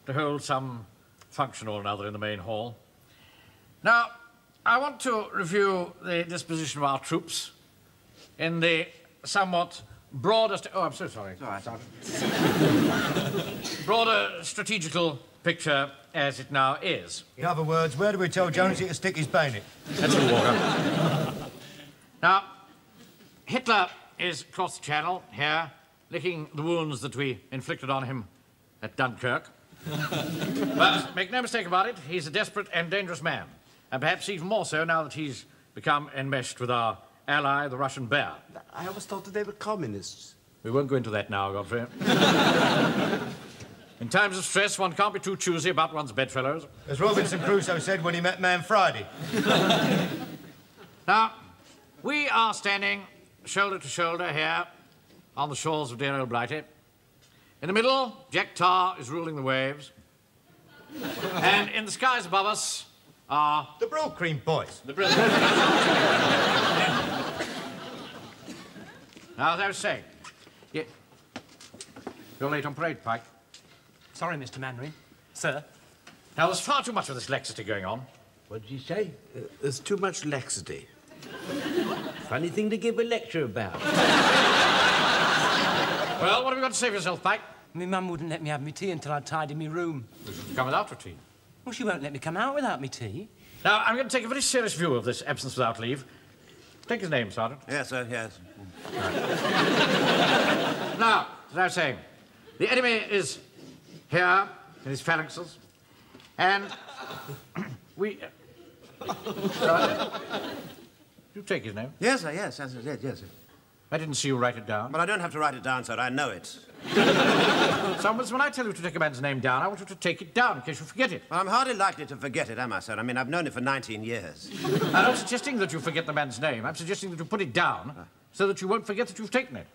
to hold some function or another in the main hall. Now, I want to review the disposition of our troops in the somewhat broader... Oh, I'm so sorry. It's all right, Sergeant. Broader strategical picture as it now is. In other words, where do we tell Jonesy to stick his bayonet? That's all, Walker. Now, Hitler is across the channel here, licking the wounds that we inflicted on him at Dunkirk. But make no mistake about it, he's a desperate and dangerous man. And perhaps even more so now that he's become enmeshed with our ally, the Russian bear. I always thought that they were communists. We won't go into that now, Godfrey. In times of stress, one can't be too choosy about one's bedfellows. As Robinson Crusoe said when he met Man Friday. Now, we are standing shoulder to shoulder here on the shores of dear old Blighty. In the middle, Jack Tar is ruling the waves. And in the skies above us are... The Brill Cream boys. The Brill. Now, as I was saying, you're late on parade, Pike. Sorry, Mr. Manring. Sir? Now, there's far too much of this laxity going on. What did you say? There's too much laxity. Funny thing to give a lecture about. Well, what have you got to say for yourself, Pike? My mum wouldn't let me have me tea until I'd tidied me room. Come without your tea. Well, she won't let me come out without me tea. Now, I'm going to take a very serious view of this absence without leave. Take his name, Sergeant. Yes, sir, yes. Now, as I was saying, the enemy is here in his phalanxes, and we... you take his name? Yes, sir, yes, yes, yes, yes, sir. I didn't see you write it down. But I don't have to write it down, sir. I know it. Summers, when I tell you to take a man's name down, I want you to take it down in case you forget it. Well, I'm hardly likely to forget it, am I, sir? I mean, I've known it for 19 years. I'm not suggesting that you forget the man's name. I'm suggesting that you put it down so that you won't forget that you've taken it.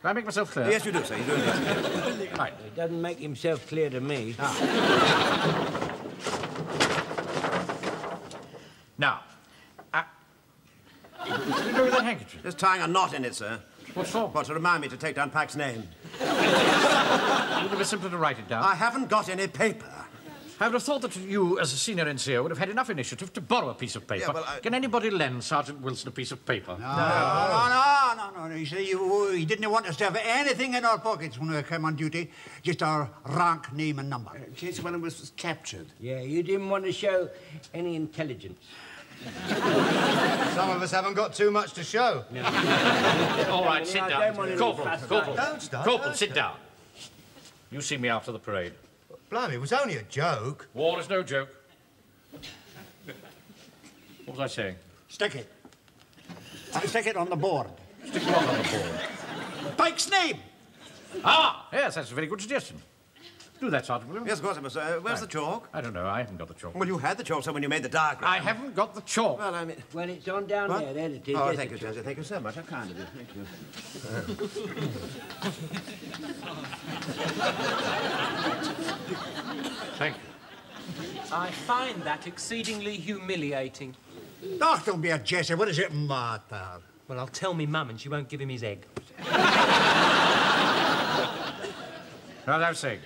Do I make myself clear? Yes, you do, sir. You do indeed. Right. He doesn't make himself clear to me. Now, what are you doing with that handkerchief? Just tying a knot in it, sir. What for? What, to remind me to take down Pike's name. Wouldn't it be simpler to write it down? I haven't got any paper. I would have thought that you, as a senior NCO, would have had enough initiative to borrow a piece of paper. Yeah, well, Can anybody lend Sergeant Wilson a piece of paper? No. You see, he didn't want us to have anything in our pockets when we came on duty. Just our rank, name and number. In case one of us was captured. Yeah, you didn't want to show any intelligence. Some of us haven't got too much to show. No. All right, sit down. Corporal, Don't start. Corporal, sit down. You see me after the parade. Blimey, it was only a joke. War is no joke. What was I saying? Stick it. Stick it on the board. Stick what on the board? Pike's name! Ah, yes, that's a very good suggestion. Do that, Sergeant Williams. Yes, of course, I must. Where's the chalk? I don't know, I haven't got the chalk. Well, you had the chalk, sir, when you made the diagram. I haven't got the chalk. Well, I mean... Well, it's on down What? there. There it is. Oh, There's thank the you, Jonesy. Thank you so much. How kind of you. Thank you. Thank you. I find that exceedingly humiliating. Oh, don't be a Jesse. What does it matter? Well, I'll tell me mum and she won't give him his egg. As I was saying,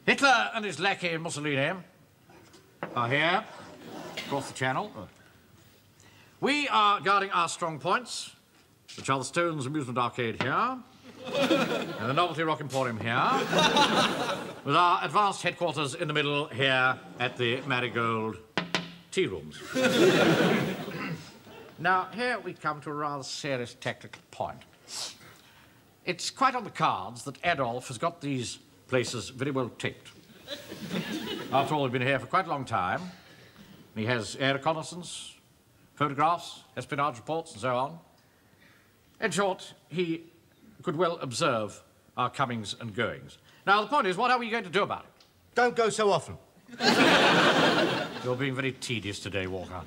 Hitler and his lackey Mussolini are here, across the channel. We are guarding our strong points, which are the Stones Amusement Arcade here, and the Novelty Rock Emporium here, with our advanced headquarters in the middle here at the Marigold Tea Rooms. Now, here we come to a rather serious tactical point. It's quite on the cards that Adolf has got these places very well taped. After all, we've been here for quite a long time. He has air reconnaissance, photographs, espionage reports, and so on. In short, he could well observe our comings and goings. Now, the point is, what are we going to do about it? Don't go so often. You're being very tedious today, Walker.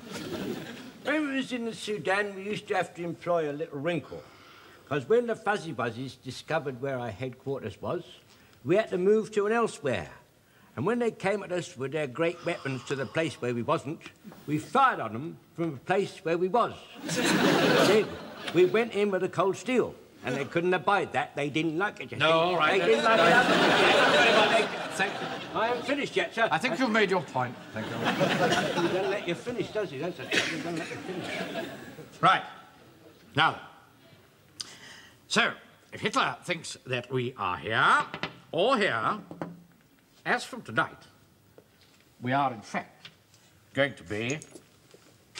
When we was in the Sudan, we used to have to employ a little wrinkle. Because when the Fuzzy Wuzzies discovered where our headquarters was, we had to move to an elsewhere. And when they came at us with their great weapons to the place where we wasn't, we fired on them from the place where we was. Then we went in with a cold steel. And they couldn't abide that. They didn't like it. You No, see. all right. They didn't like it. Thank you. I haven't finished yet, sir. I think you've made your point. Thank you. He doesn't let you finish, does he? That's a he doesn't let you finish. Right. Now, so, if Hitler thinks that we are here, or here, as from tonight, we are, in fact, going to be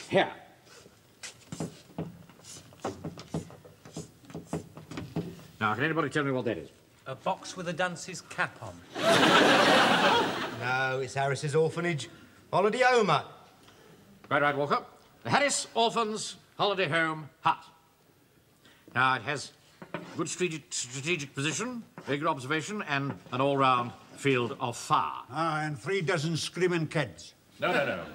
here. Now, can anybody tell me what that is? A box with a dunce's cap on. No, it's Harris's orphanage. Holiday home, mate. Right, Walker. The Harris Orphans Holiday Home Hut. Now, it has good strategic position, very good observation, and an all-round field of fire. Ah, and 3 dozen screaming kids. No.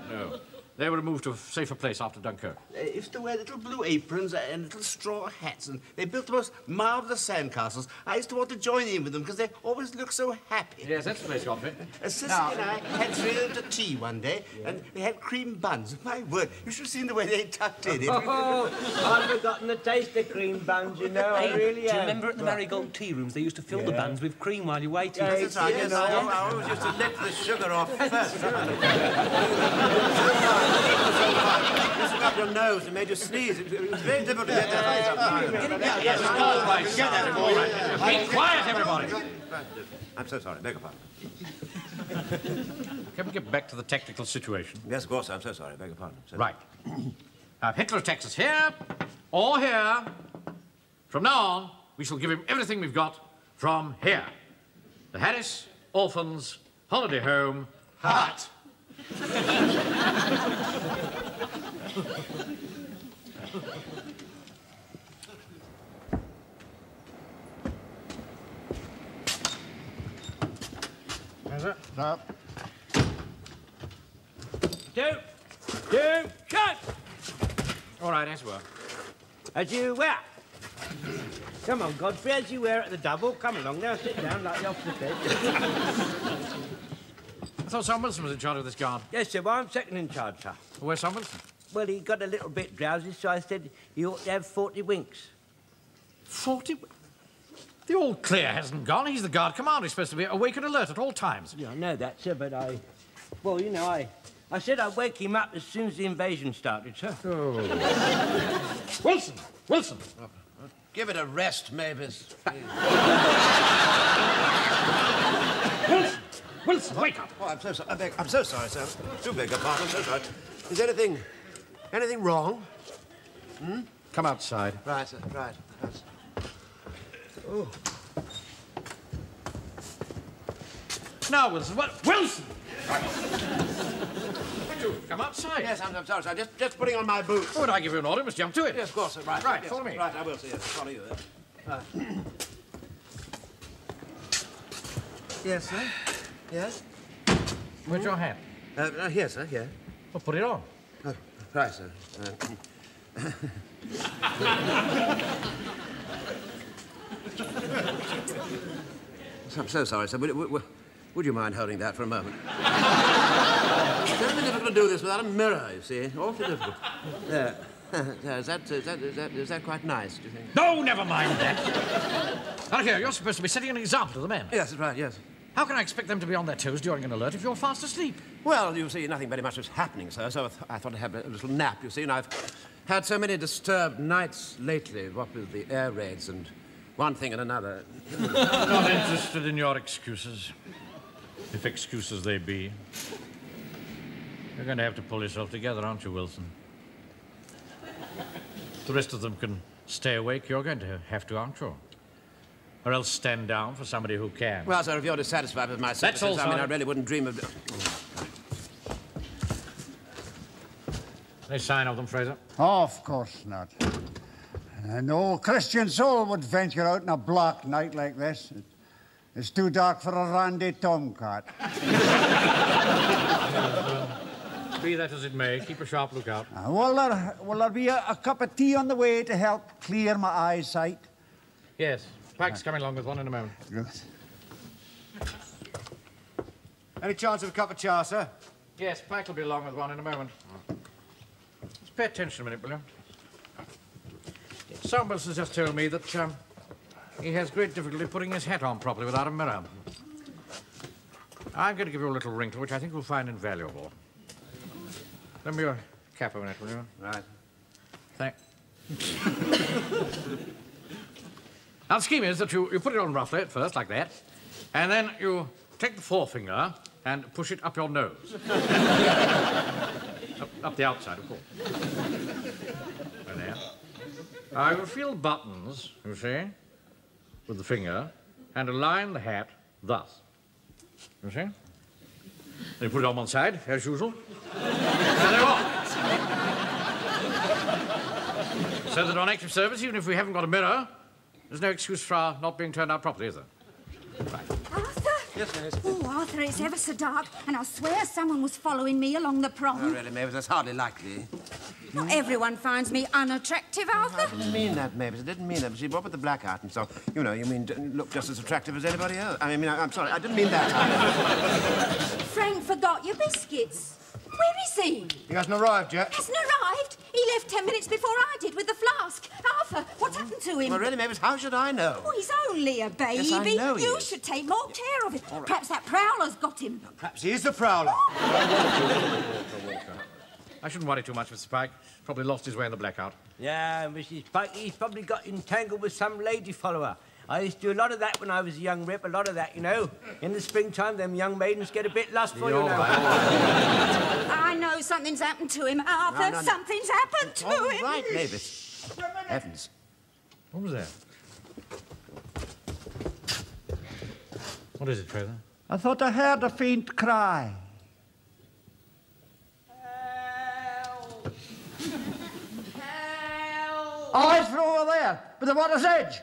They were moved to a safer place after Dunkirk. They used to wear little blue aprons and little straw hats, and they built the most marvellous sandcastles. I used to want to join in with them because they always look so happy. Yes, that's the place you got me. Sissy and I had 3 of them to tea one day, and they had cream buns. My word, you should have seen the way they tucked in. Oh, I've forgotten the taste of cream buns, you know. I really Do you have. remember at the Marigold tea rooms they used to fill the buns with cream while you waited? That's right, yes, I always used to lick the sugar off first. Just up your nose and made you sneeze. It was very difficult to get that. Yes, all right, get that, all right. Be quiet, everybody. I'm so sorry. Beg your pardon. Can we get back to the technical situation? Yes, of course. I'm so sorry. Beg your pardon. Right. Now, if Hitler attacks us here, or here, from now on, we shall give him everything we've got from here. The Harris Orphans Holiday Home Hut. Stop. Two, shut! All right, as well. As you were. Come on, Godfrey, as you were at the double. Come along now, sit down like the officer said. I thought Sam Wilson was in charge of this guard. Yes, sir, well, I'm second in charge, sir. Where's Sam Wilson? Well, he got a little bit drowsy, so I said he ought to have 40 winks. 40? The all clear hasn't gone. He's the guard commander. He's supposed to be awake and alert at all times. Yeah, I know that, sir, but well, you know, I said I'd wake him up as soon as the invasion started, sir. Wilson! Wilson! Give it a rest, Mavis. Wilson, wake up! Oh, I'm so sorry, sir. Do beg your pardon. I'm so sorry. Is anything wrong? Come outside. Right, sir. Right. Oh. Now, Wilson, what? Wilson! Would you come outside? Yes, I'm sorry, sir. Just putting on my boots. Would I give you an order? You must jump to it. Yes, of course, sir. Right. Right, yes, follow me. Right, I will, sir. Yes, follow you. Yes, sir. Yes. Where's your hat? Here, sir. Here. Well, put it on. Right, sir. I'm so sorry, sir. Would you mind holding that for a moment? It's very difficult to do this without a mirror, you see. Awfully difficult. There. Is that quite nice, do you think? No, never mind that. Now, here, you're supposed to be setting an example to the men. Yes, that's right, yes. How can I expect them to be on their toes during an alert if you're fast asleep? Well, you see, nothing very much was happening, sir, so I thought I'd have a little nap, you see, and I've had so many disturbed nights lately, what with the air raids and one thing and another. Not interested in your excuses, if excuses they be. You're going to have to pull yourself together, aren't you, Wilson? The rest of them can stay awake. You're going to have to, aren't you? Or else stand down for somebody who can. Well, sir, if you're dissatisfied with my That's services, all, I mean, I Sergeant. really wouldn't dream of... Any sign of them, Fraser? Of course not. No Christian soul would venture out on a black night like this. It's too dark for a randy tomcat. Be that as it may, keep a sharp lookout. Will there be a cup of tea on the way to help clear my eyesight? Yes, Pike's coming along with one in a moment. Good. Any chance of a cup of char, sir? Yes, Pike will be along with one in a moment. Just pay attention a minute, will you? Sam Wilson's just told me that He has great difficulty putting his hat on properly without a mirror. I'm going to give you a little wrinkle, which I think you'll find invaluable. Lend me your cap a minute, will you? Right. Thank. Now, the scheme is that you put it on roughly at first, like that, and then you take the forefinger and push it up your nose. up the outside, of course. There. I will feel buttons, you see, with the finger, and align the hat thus. You see? Then you put it on one side, as usual. And there you are. So that on active service, even if we haven't got a mirror, there's no excuse for our not being turned out properly, is there? Right. Arthur? Yes, Miss. Oh, Arthur, it's ever so dark, and I swear someone was following me along the prom. Oh, really, Mavis, that's hardly likely. Not everyone finds me unattractive, Arthur. I didn't mean that, Mavis. I didn't mean that. But see, what with the black art and so, you know, you mean look just as attractive as anybody else. I'm sorry, I didn't mean that. Frank forgot your biscuits. Where is he? He hasn't arrived yet. Hasn't arrived? He left 10 minutes before I did with the flask. Arthur, what's happened to him? Well, really, Mavis, how should I know? Oh, he's only a baby. Yes, I know he You is. should take more care of him. Perhaps that prowler's got him. Perhaps he is the prowler. I shouldn't worry too much, Mr. Pike. Probably lost his way in the blackout. Yeah, Mrs. Pike, he's probably got entangled with some lady follower. I used to do a lot of that when I was a young rip, a lot of that, you know. In the springtime, them young maidens get a bit lustful, you know. I know something's happened to him, Arthur. No. Something's happened to All him. right, Mavis. Heavens. What was that? What is it, Fraser? I thought I heard a faint cry. Help! Help! Oh, it's from over there, by the water's edge.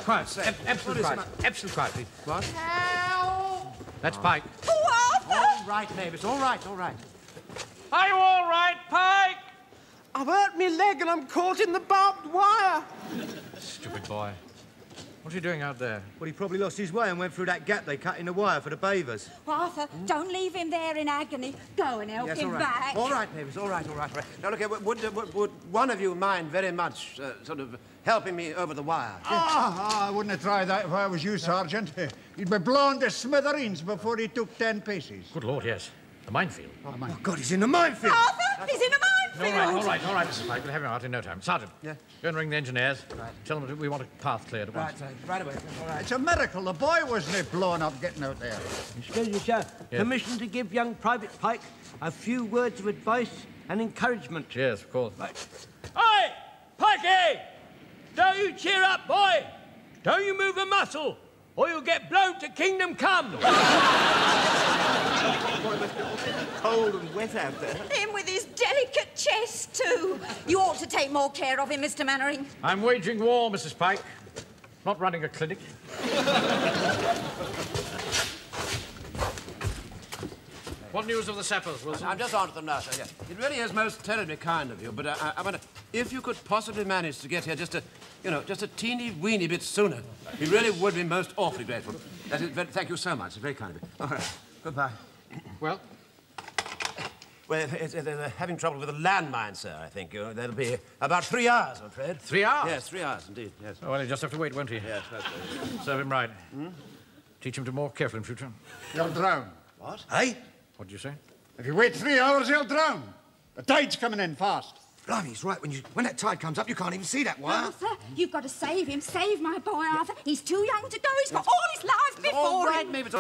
Quiet. Absolute quiet. Absolute quiet, please. What? Help! That's Pike. Oh, Arthur! All right, Mavis. All right, all right. Are you all right, Pike? I've hurt me leg and I'm caught in the barbed wire. Stupid boy. What's he doing out there? Well, he probably lost his way and went through that gap they cut in the wire for the beavers. Arthur, don't leave him there in agony. Go and help Yes, him all right. back. All right, Mavis. All right, all right, all right. Now, look here. Would one of you mind very much sort of helping me over the wire? I wouldn't have tried that if I was you, Sergeant. He'd be blown to smithereens before he took 10 paces. Good Lord, yes. The minefield. Oh, God, he's in the minefield. Arthur, he's in a minefield. All right, Mr. Pike. We'll have him out in no time. Sergeant, Yeah? go and ring the engineers. Right. Tell them that we want a path cleared at once. Right away. All right. It's a miracle the boy wasn't blown up getting out there. Excuse me, sir. Yes. Permission to give young Private Pike a few words of advice and encouragement. Yes, of course. Oi! Pikey! Don't you cheer up, boy! Don't you move a muscle, or you'll get blown to kingdom come! Cold and wet out there. Him with his delicate chest, too. You ought to take more care of him, Mr. Mannering. I'm waging war, Mrs. Pike. Not running a clinic. What news of the sappers, Wilson? I'm just on to them now, sir. Yeah. It really is most terribly kind of you, but I wonder if you could possibly manage to get here just a teeny-weeny bit sooner. We really would be most awfully grateful. Thank you so much. It's very kind of you. All right. Goodbye. Well, Well, they're having trouble with a landmine, sir, I think. That'll be about 3 hours, I'm afraid. 3 hours? Yes, 3 hours, indeed, yes. Oh, well, he'll just have to wait, won't he? Yes, that's right. Serve him right. Teach him to be more careful in future. He'll drown. What? Hey? What did you say? If you wait 3 hours, he'll drown. The tide's coming in fast. Blimey, he's right. When that tide comes up, you can't even see that wire. Arthur, you've got to save him. Save my boy, Arthur. He's too young to go. He's got all his life before All right, him. maybe it's